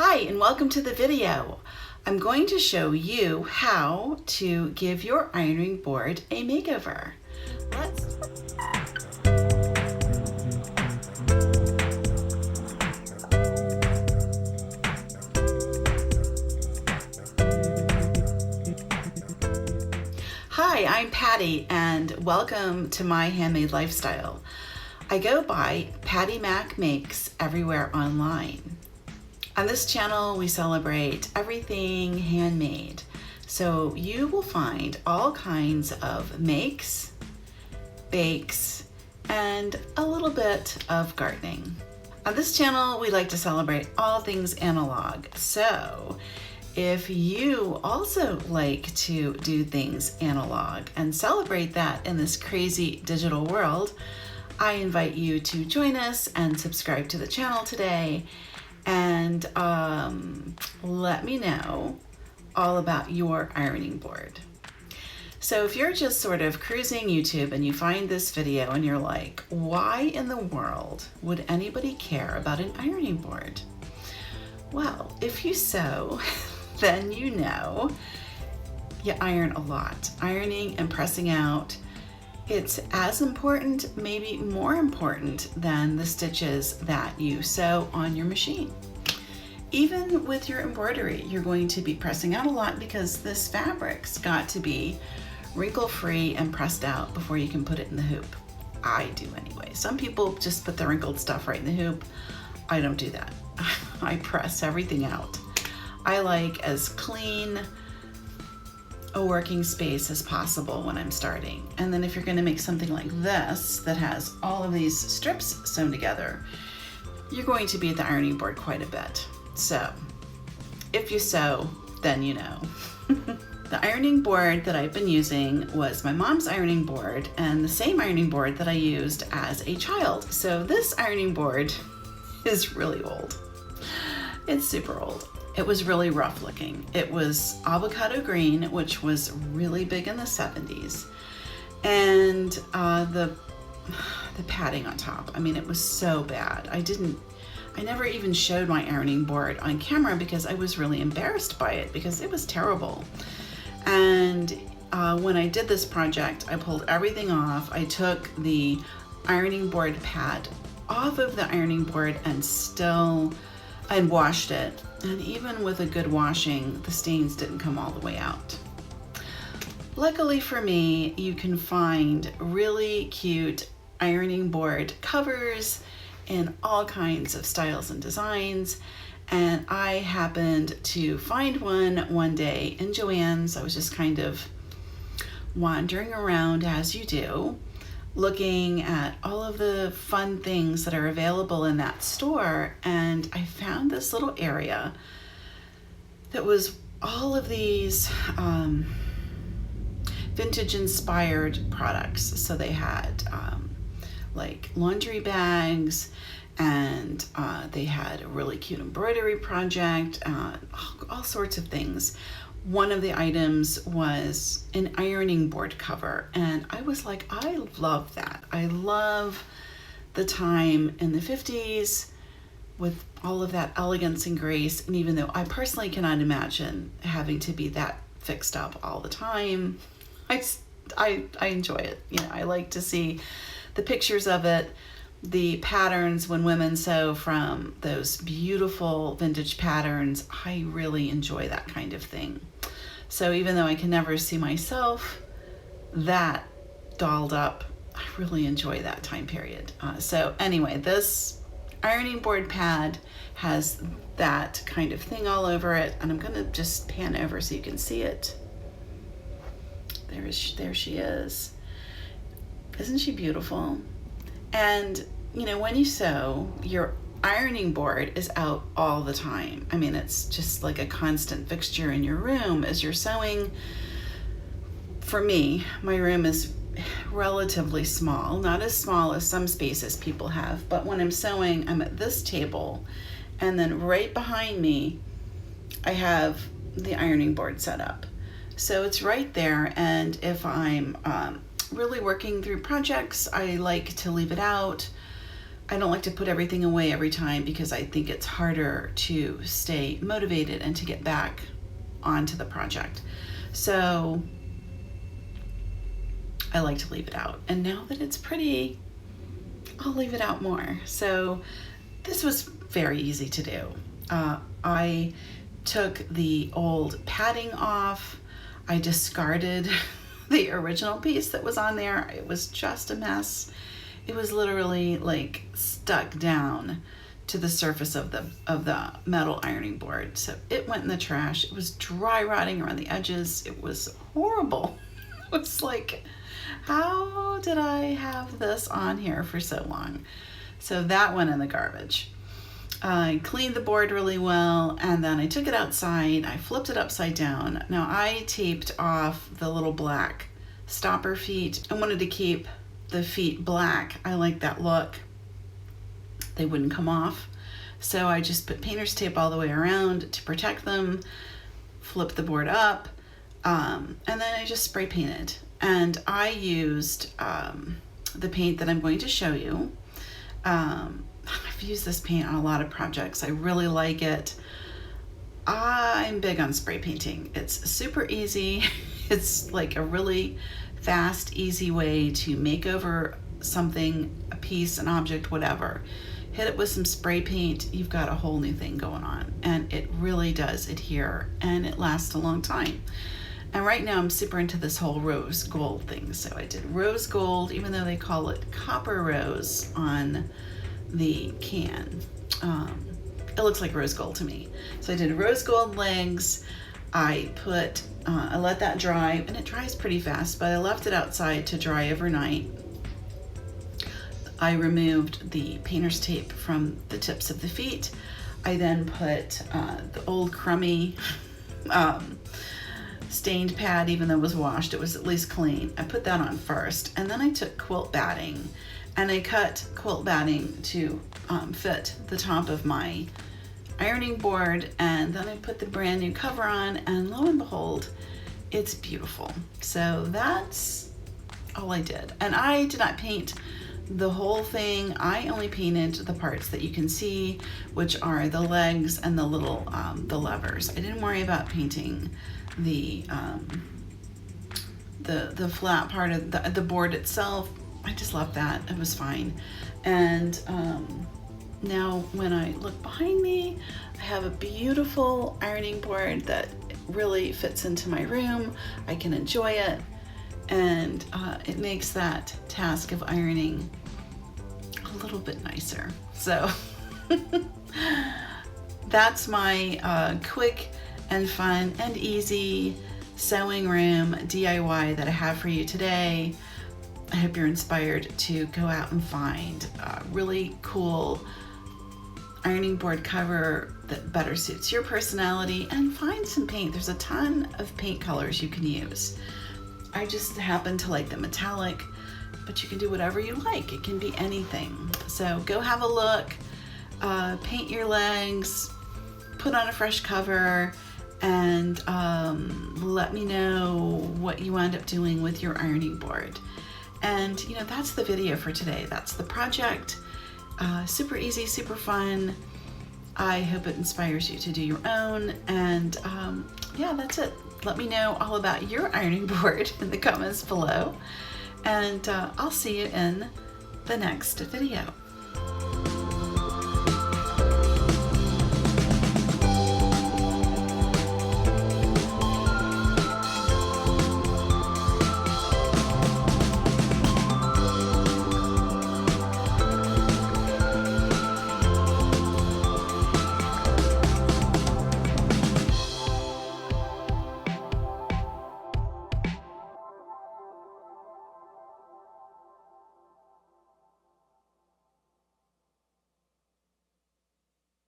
Hi, and welcome to the video. I'm going to show you how to give your ironing board a makeover. Hi, I'm Patty, and welcome to my handmade lifestyle. I go by Pattymac Makes everywhere online. On this channel, we celebrate everything handmade. So you will find all kinds of makes, bakes, and a little bit of gardening. On this channel, we like to celebrate all things analog. So if you also like to do things analog and celebrate that in this crazy digital world, I invite you to join us and subscribe to the channel today and let me know all about your ironing board. So if you're just sort of cruising YouTube and you find this video and you're like, why in the world would anybody care about an ironing board? Well, if you sew, then you know you iron a lot. Ironing and pressing out, it's as important, maybe more important than the stitches that you sew on your machine. Even with your embroidery, you're going to be pressing out a lot because this fabric's got to be wrinkle-free and pressed out before you can put it in the hoop. I do anyway. Some people just put the wrinkled stuff right in the hoop. I don't do that. I press everything out. I like as clean a working space as possible when I'm starting. And then if you're going to make something like this that has all of these strips sewn together, you're going to be at the ironing board quite a bit. So if you sew, then you know. The ironing board that I've been using was my mom's ironing board and the same ironing board that I used as a child. So this ironing board is really old. It's super old. It was really rough looking. It was avocado green, which was really big in the 70s. And the padding on top, I mean, it was so bad. I never even showed my ironing board on camera because I was really embarrassed by it because it was terrible. And when I did this project, I pulled everything off. I took the ironing board pad off of the ironing board and washed it. And even with a good washing, the stains didn't come all the way out. Luckily for me, you can find really cute ironing board covers in all kinds of styles and designs. And I happened to find one day in Joann's. I was just kind of wandering around as you do, looking at all of the fun things that are available in that store, and I found this little area that was all of these vintage inspired products. So they had like laundry bags, and they had a really cute embroidery project, all sorts of things. One of the items was an ironing board cover, and I was like, I love that. I love the time in the 50s with all of that elegance and grace, and even though I personally cannot imagine having to be that fixed up all the time, I enjoy it. You know, I like to see the pictures of it, the patterns when women sew from those beautiful vintage patterns. I really enjoy that kind of thing. So even though I can never see myself that dolled up, I really enjoy that time period. So anyway, this ironing board pad has that kind of thing all over it, and I'm gonna just pan over so you can see it. There she is. Isn't she beautiful? And you know, when you sew, your ironing board is out all the time. I mean, it's just like a constant fixture in your room as you're sewing. For me, my room is relatively small, not as small as some spaces people have, but when I'm sewing, I'm at this table, and then right behind me, I have the ironing board set up. So it's right there, and if I'm really working through projects, I like to leave it out. I don't like to put everything away every time because I think it's harder to stay motivated and to get back onto the project. So I like to leave it out. And now that it's pretty, I'll leave it out more. So this was very easy to do. I took the old padding off. I discarded the original piece that was on there. It was just a mess. It was literally like stuck down to the surface of the metal ironing board. So it went in the trash. It was dry rotting around the edges. It was horrible. It was like, how did I have this on here for so long? So that went in the garbage. I cleaned the board really well, and then I took it outside. I flipped it upside down. Now I taped off the little black stopper feet. I wanted to keep the feet black. I like that look. They wouldn't come off. So I just put painter's tape all the way around to protect them, flipped the board up, and then I just spray painted. And I used the paint that I'm going to show you. I've used this paint on a lot of projects. I really like it. I'm big on spray painting. It's super easy. It's like a really fast, easy way to make over something, a piece, an object, whatever. Hit it with some spray paint, you've got a whole new thing going on. And it really does adhere, and it lasts a long time. And right now I'm super into this whole rose gold thing. So I did rose gold, even though they call it copper rose on the can. It looks like rose gold to me. So I did rose gold legs. I let that dry, and it dries pretty fast, but I left it outside to dry overnight. I removed the painter's tape from the tips of the feet. I then put the old crummy stained pad, even though it was washed, it was at least clean. I put that on first, and then I took quilt batting, and I cut quilt batting to fit the top of my ironing board, and then I put the brand new cover on, and lo and behold, it's beautiful. So that's all I did. And I did not paint the whole thing. I only painted the parts that you can see, which are the legs and the little the levers. I didn't worry about painting the flat part of the board itself. I just left that. It was fine. And now when I look behind me, I have a beautiful ironing board that really fits into my room. I can enjoy it, and it makes that task of ironing a little bit nicer. So that's my quick and fun and easy sewing room DIY that I have for you today. I hope you're inspired to go out and find a really cool ironing board cover that better suits your personality, and find some paint. There's a ton of paint colors you can use. I just happen to like the metallic, but you can do whatever you like. It can be anything. So go have a look, paint your legs, put on a fresh cover, and let me know what you end up doing with your ironing board. And that's the video for today. That's the project. Super easy, super fun. I hope it inspires you to do your own. And yeah, that's it. Let me know all about your ironing board in the comments below. And I'll see you in the next video.